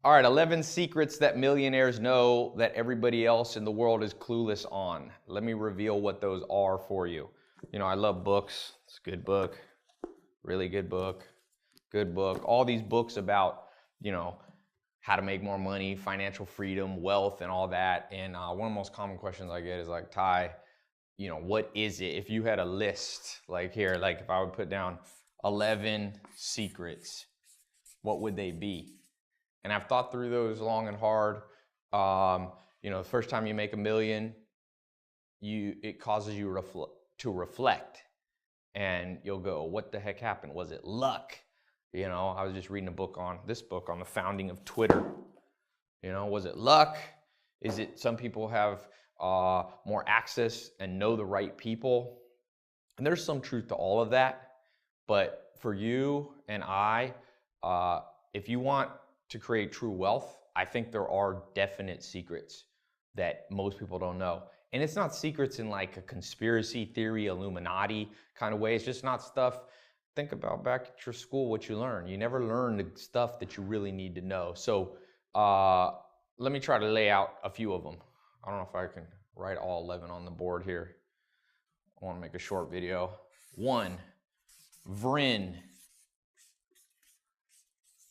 All right, 11 secrets that millionaires know that everybody else in the world is clueless on. Let me reveal what those are for you. You know, I love books. It's a good book, really good book, good book. All these books about, you know, how to make more money, financial freedom, wealth, and all that. And one of the most common questions I get is like, Ty, you know, what is it? If you had a list, like here, like if I would put down 11 secrets, what would they be? And I've thought through those long and hard. You know, the first time you make $1 million, it causes you to reflect, and you'll go, "What the heck happened? Was it luck?" You know, I was just reading this book on the founding of Twitter. You know, was it luck? Is it some people have more access and know the right people? And there's some truth to all of that. But for you and I, if you want to create true wealth, I think there are definite secrets that most people don't know. And it's not secrets in like a conspiracy theory, Illuminati kind of way. It's just not stuff. Think about back at your school, what you learn. You never learn the stuff that you really need to know. So let me try to lay out a few of them. I don't know if I can write all 11 on the board here. I want to make a short video. 1, VRIN.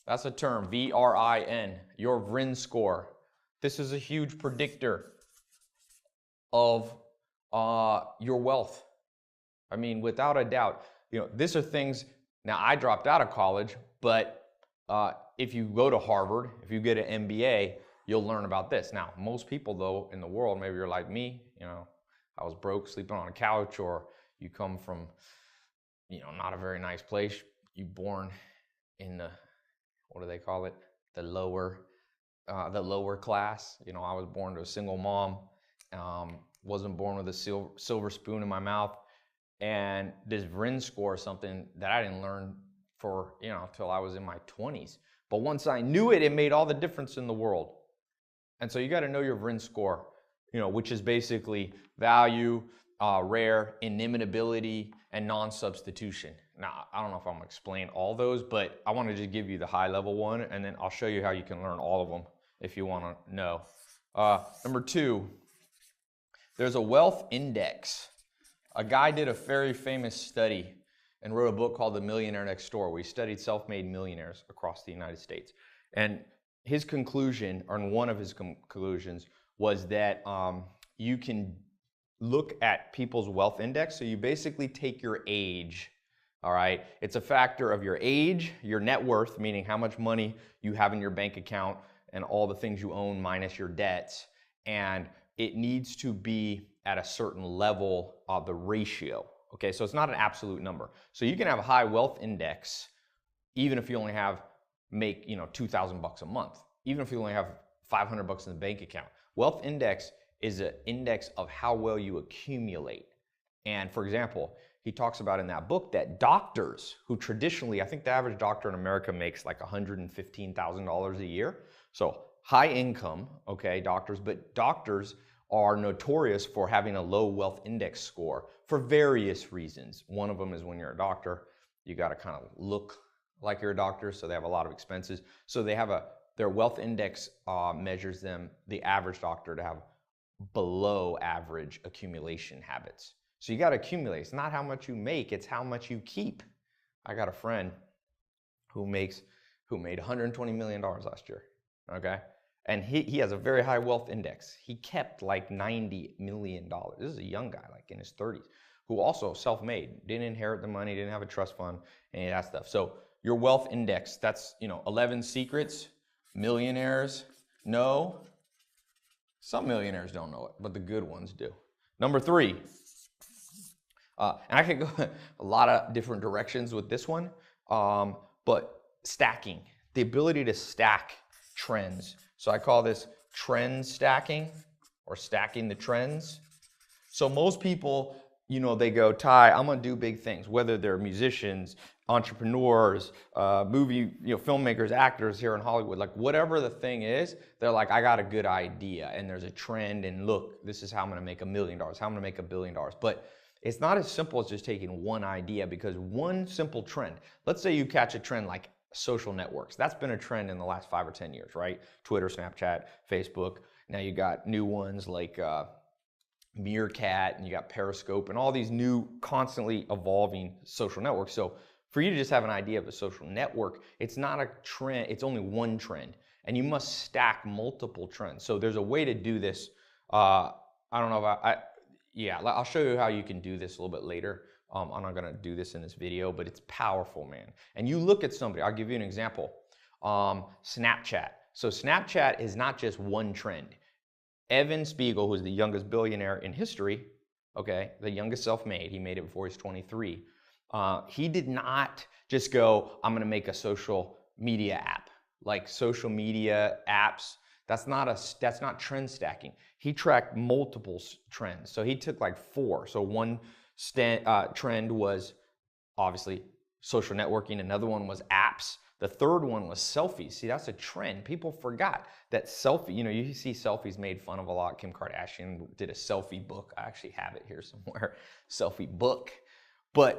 That's a term, V-R-I-N, your VRIN score. This is a huge predictor of your wealth. I mean, without a doubt, you know, these are things, now I dropped out of college, but if you go to Harvard, if you get an MBA, you'll learn about this. Now, most people though in the world, maybe you're like me, you know, I was broke, sleeping on a couch, or you come from, you know, not a very nice place. You born in the, what do they call it? The lower class. You know, I was born to a single mom. Wasn't born with a silver spoon in my mouth. And this VRIN score is something that I didn't learn for, you know, till I was in my 20s. But once I knew it, it made all the difference in the world. And so you got to know your VRIN score, you know, which is basically value, rare, inimitability, and non-substitution. Now, I don't know if I'm going to explain all those, but I want to just give you the high-level one, and then I'll show you how you can learn all of them if you want to know. Number 2, there's a wealth index. A guy did a very famous study and wrote a book called The Millionaire Next Door, where he studied self-made millionaires across the United States. And his conclusion, or one of his conclusions, was that you can look at people's wealth index. So you basically take your age, all right? It's a factor of your age, your net worth, meaning how much money you have in your bank account and all the things you own minus your debts. And it needs to be at a certain level of the ratio, okay? So it's not an absolute number. So you can have a high wealth index even if you only make, you know, $2,000 a month, even if you only have $500 in the bank account. Wealth index is an index of how well you accumulate. And for example, he talks about in that book that doctors who traditionally, I think the average doctor in America makes like $115,000 a year. So high income, okay, doctors, but doctors are notorious for having a low wealth index score for various reasons. One of them is when you're a doctor, you got to kind of look like you're a doctor, so they have a lot of expenses. So they have their wealth index measures them, the average doctor, to have below average accumulation habits. So you got to accumulate. It's not how much you make, it's how much you keep. I got a friend who made $120 million last year, okay? And he has a very high wealth index. He kept like $90 million. This is a young guy, like in his 30s, who also self-made, didn't inherit the money, didn't have a trust fund, any of that stuff. So your wealth index, that's, you know, 11 secrets millionaires know. Some millionaires don't know it, but the good ones do. Number 3, and I could go a lot of different directions with this one, but stacking, the ability to stack trends. So I call this trend stacking, or stacking the trends. So most people, you know, they go, Ty, I'm gonna do big things, whether they're musicians, entrepreneurs, movie, you know, filmmakers, actors here in Hollywood, like whatever the thing is, they're like, I got a good idea and there's a trend and look, this is how I'm gonna make $1 million, how I'm gonna make $1 billion. But it's not as simple as just taking one idea, because one simple trend, let's say you catch a trend like social networks. That's been a trend in the last 5 or 10 years, right? Twitter, Snapchat, Facebook. Now you got new ones like Meerkat, and you got Periscope, and all these new constantly evolving social networks. So for you to just have an idea of a social network, it's not a trend, it's only one trend, and you must stack multiple trends. So there's a way to do this. I don't know if yeah, I'll show you how you can do this a little bit later. I'm not gonna do this in this video, but it's powerful, man. And you look at somebody, I'll give you an example. Snapchat. So Snapchat is not just one trend. Evan Spiegel, who's the youngest billionaire in history, okay, the youngest self-made, he made it before he's 23. He did not just go, I'm gonna make a social media app. Like social media apps, that's not trend stacking. He tracked multiple trends. So he took like 4. So one trend was obviously social networking. Another one was apps. The third one was selfies. See, that's a trend. People forgot that selfie, you know, you see selfies made fun of a lot. Kim Kardashian did a selfie book. I actually have it here somewhere, selfie book.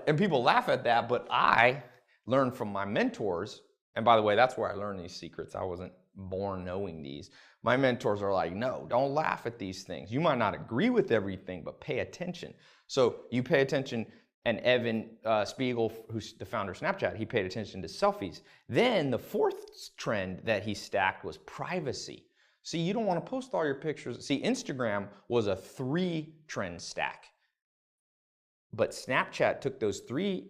And people laugh at that, but I learned from my mentors, and by the way, that's where I learned these secrets. I wasn't born knowing these. My mentors are like, no, don't laugh at these things. You might not agree with everything, but pay attention. So you pay attention, and Evan Spiegel, who's the founder of Snapchat, he paid attention to selfies. Then the 4th trend that he stacked was privacy. See, you don't want to post all your pictures. See, Instagram was a 3-trend stack. But Snapchat took those 3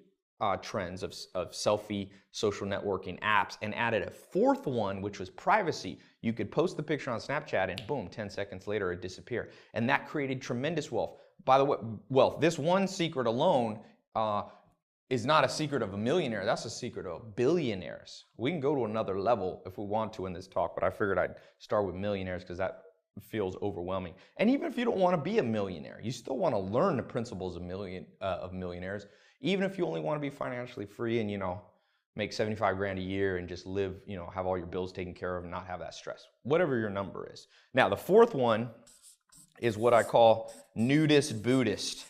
trends of selfie, social networking apps and added a 4th one, which was privacy. You could post the picture on Snapchat and boom, 10 seconds later it disappeared. And that created tremendous wealth. By the way, wealth, this one secret alone is not a secret of a millionaire. That's a secret of billionaires. We can go to another level if we want to in this talk, but I figured I'd start with millionaires because that feels overwhelming. And even if you don't want to be a millionaire, you still want to learn the principles of millionaires. Even if you only want to be financially free and, you know, make 75 grand a year and just live, you know, have all your bills taken care of and not have that stress, whatever your number is. Now, the 4th one is what I call nudist Buddhist.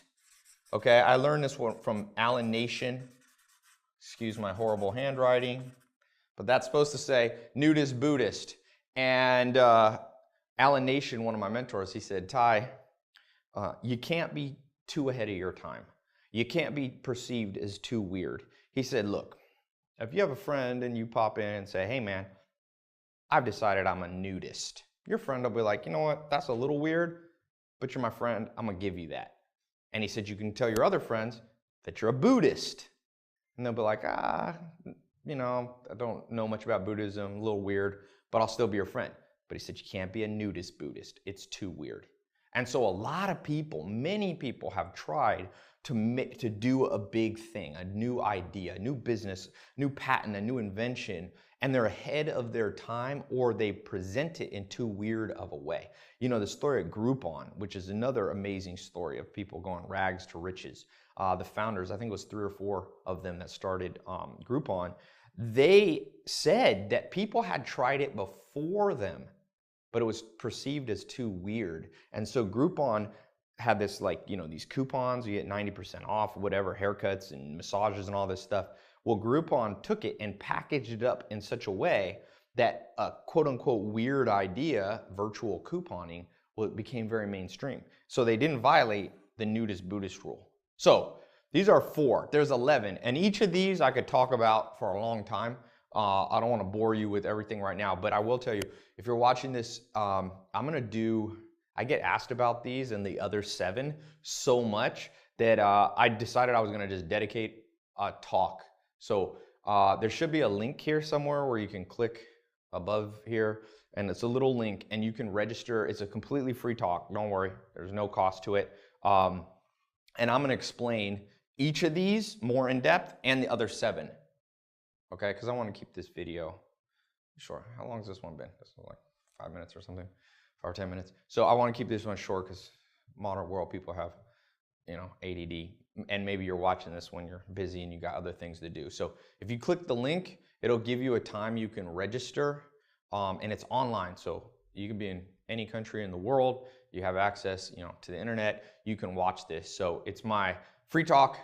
Okay, I learned this one from Alan Nation. Excuse my horrible handwriting, but that's supposed to say nudist Buddhist. And Alan Nation, one of my mentors, he said, Ty, you can't be too ahead of your time. You can't be perceived as too weird. He said, look, if you have a friend and you pop in and say, hey man, I've decided I'm a nudist. Your friend will be like, you know what, that's a little weird, but you're my friend, I'm gonna give you that. And he said, you can tell your other friends that you're a Buddhist. And they'll be like, you know, I don't know much about Buddhism, a little weird, but I'll still be your friend. But he said, you can't be a nudist Buddhist. It's too weird. And so a lot of people, many people have tried to do a big thing, a new idea, a new business, new patent, a new invention, and they're ahead of their time, or they present it in too weird of a way. You know, the story of Groupon, which is another amazing story of people going rags to riches. The founders, I think it was 3 or 4 of them that started Groupon, they said that people had tried it before them, but it was perceived as too weird. And so Groupon had this, like, you know, these coupons, you get 90% off, whatever, haircuts and massages and all this stuff. Well, Groupon took it and packaged it up in such a way that a quote unquote weird idea, virtual couponing, well, it became very mainstream. So they didn't violate the nudist Buddhist rule. So these are 4, there's 11. And each of these I could talk about for a long time. I don't want to bore you with everything right now, but I will tell you, if you're watching this, I get asked about these and the other 7 so much that I decided I was going to just dedicate a talk. So there should be a link here somewhere where you can click above here, and it's a little link and you can register. It's a completely free talk. Don't worry, there's no cost to it. And I'm going to explain each of these more in depth and the other 7. Okay, because I want to keep this video short. How long has this one been? This is like 5 minutes or something. 5 or 10 minutes. So I want to keep this one short because modern world people have, you know, ADD, and maybe you're watching this when you're busy and you got other things to do. So if you click the link, it'll give you a time you can register, and it's online. So you can be in any country in the world. You have access, you know, to the internet. You can watch this. So it's my free talk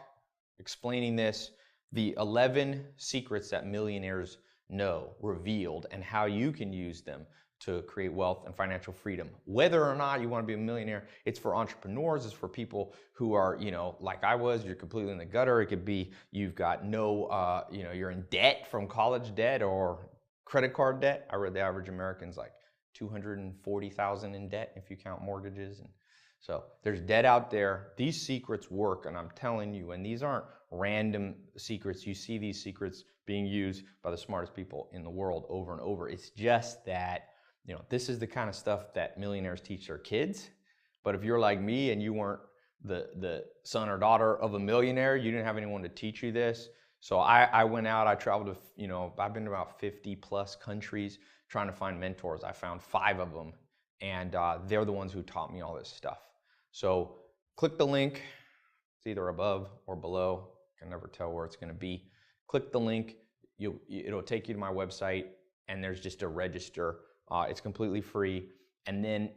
explaining this, the 11 secrets that millionaires know revealed and how you can use them to create wealth and financial freedom. Whether or not you want to be a millionaire, it's for entrepreneurs, it's for people who are, like I was, you're completely in the gutter. It could be you've got no, you're in debt from college debt or credit card debt. I read the average American's like 240,000 in debt if you count mortgages. And so there's debt out there. These secrets work, and I'm telling you, and these aren't random secrets. You see these secrets being used by the smartest people in the world over and over. It's just that, this is the kind of stuff that millionaires teach their kids. But if you're like me and you weren't the son or daughter of a millionaire, you didn't have anyone to teach you this. So I went out, I traveled to, I've been to about 50 plus countries trying to find mentors. I found 5 of them, and they're the ones who taught me all this stuff. So click the link. It's either above or below. I can never tell where it's going to be. Click the link. It'll take you to my website, and there's just a register. It's completely free. And then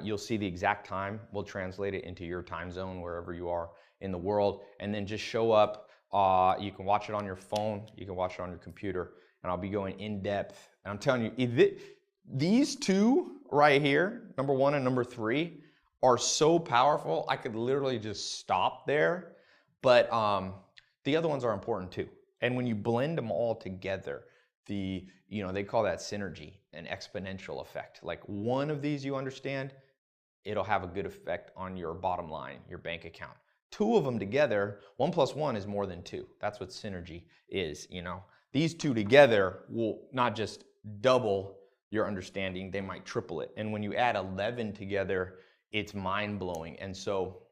you'll see the exact time. We'll translate it into your time zone, wherever you are in the world. And then just show up. You can watch it on your phone. You can watch it on your computer. And I'll be going in depth. And I'm telling you, these 2 right here, number 1 and number 3, are so powerful. I could literally just stop there. But the other ones are important too. And when you blend them all together, they call that synergy, an exponential effect. Like one of these you understand, it'll have a good effect on your bottom line, your bank account. 2 of them together, 1 plus 1 is more than 2. That's what synergy is, These 2 together will not just double your understanding, they might triple it. And when you add 11 together, it's mind-blowing. And so,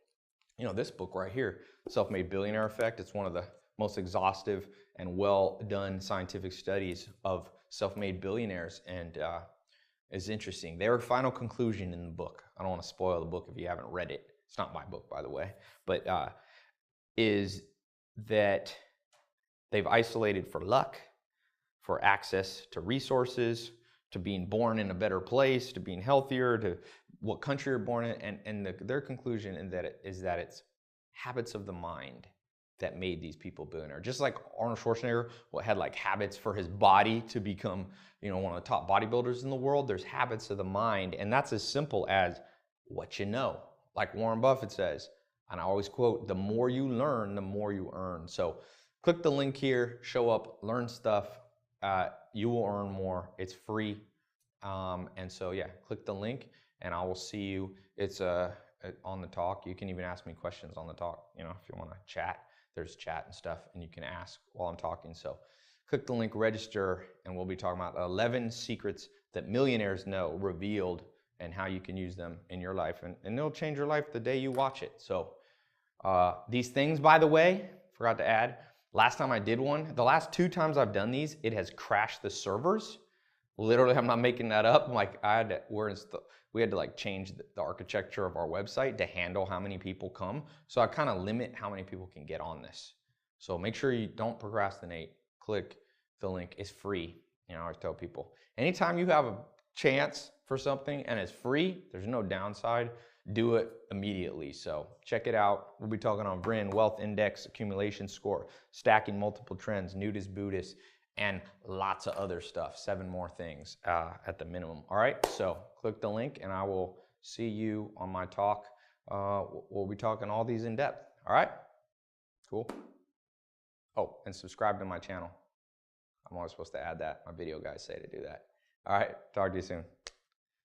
this book right here, Self-Made Billionaire Effect, it's one of the most exhaustive and well-done scientific studies of self-made billionaires, and it's interesting. Their final conclusion in the book, I don't want to spoil the book if you haven't read it. It's not my book, by the way, but is that they've isolated for luck, for access to resources, to being born in a better place, to being healthier, to what country you're born in, and their conclusion is that it's habits of the mind that made these people billionaire. Just like Arnold Schwarzenegger had like habits for his body to become, one of the top bodybuilders in the world, there's habits of the mind, and that's as simple as what you know. Like Warren Buffett says, and I always quote, the more you learn, the more you earn. So click the link here, show up, learn stuff. You will earn more. It's free. And so, yeah, click the link and I will see you. It's on the talk. You can even ask me questions on the talk, if you want to chat. There's chat and stuff, and you can ask while I'm talking. So click the link, register, and we'll be talking about 11 secrets that millionaires know revealed and how you can use them in your life. And it'll change your life the day you watch it. So these things, by the way, forgot to add, last time I did one, the last 2 times I've done these, it has crashed the servers. Literally, I'm not making that up. Like we had to like change the architecture of our website to handle how many people come. So I kind of limit how many people can get on this. So make sure you don't procrastinate. Click the link. It's free. I always tell people, anytime you have a chance for something and it's free, there's no downside. Do it immediately. So check it out. We'll be talking on VRIN, Wealth Index, Accumulation Score, Stacking Multiple Trends, Nudist Buddhist, and lots of other stuff, 7 more things at the minimum. All right, so click the link and I will see you on my talk. We'll be talking all these in depth. All right, cool. Oh, and subscribe to my channel. I'm always supposed to add that. My video guys say to do that. All right, talk to you soon.